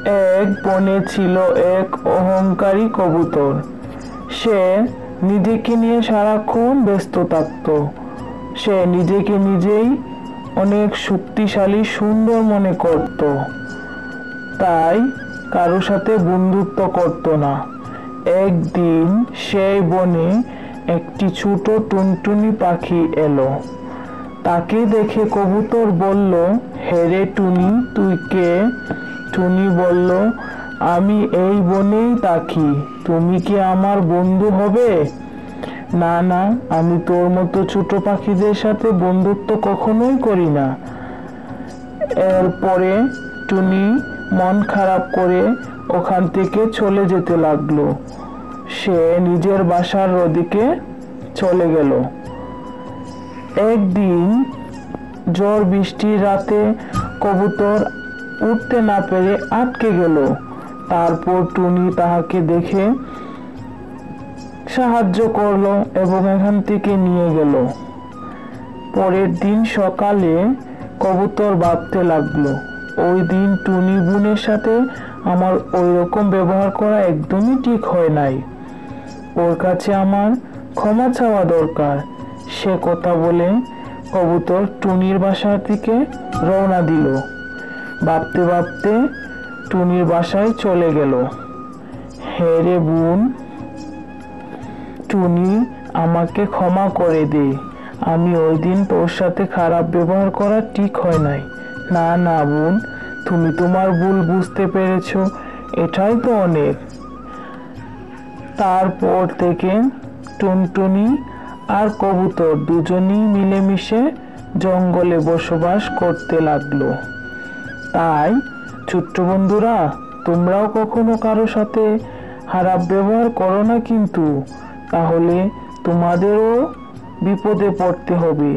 এক বনে ছিল এক অহংকারী কবুতর। সে নিজেকে নিয়ে সারাক্ষণ ব্যস্ত থাকত। সে নিজেকে নিজেই অনেক শক্তিশালী সুন্দর মনে করত, তাই কারো সাথে বন্ধুত্ব করত না। একদিন সেই বনে একটি ছোট টুনটুনি পাখি এলো। তাকে দেখে কবুতর বলল, হেরে টুনি, তুই কে? টুনি বলল, আমি এই বনেই থাকি, তুমি কি আমার বন্ধু হবে? না না, আমি তোর মতো ছোট পাখিদের সাথে বন্ধুত্ব কখনোই করি না। এরপরে টুনি মন খারাপ করে ওখান থেকে চলে যেতে লাগলো। সে নিজের বাসার ওদিকে চলে গেল। একদিন ঝড় বৃষ্টির রাতে কবুতর উঠতে না পেরে আটকে গেল। তারপর টুনি তাহাকে দেখে সাহায্য করলো এবং এখান থেকে নিয়ে গেল। পরের দিন সকালে কবুতর ভাবতে লাগলো, ওই দিন টুনি বোনের সাথে আমার ওই রকম ব্যবহার করা একদমই ঠিক হয় নাই। ওর কাছে আমার ক্ষমা চাওয়া দরকার। সে কথা বলে কবুতর টুনির বাসার দিকে রওনা দিল। ভাবতে ভাবতে টুনির বাসায় চলে গেল। হে রে বোন, টুনি, আমাকে ক্ষমা করে দে। আমি ওই দিন তোর সাথে খারাপ ব্যবহার করা ঠিক হয় নাই। না না বোন, তুমি তোমার ভুল বুঝতে পেরেছো, এটাই তো অনেক। তারপর থেকে টুনটুনি আর কবুতর দুজনেই মিলেমিশে জঙ্গলে বসবাস করতে লাগলো। তাই ছোট্ট বন্ধুরা, তোমরাও কখনো কারো সাথে খারাপ ব্যবহার করো না কিন্তু, তাহলে তোমাদেরও বিপদে পড়তে হবে।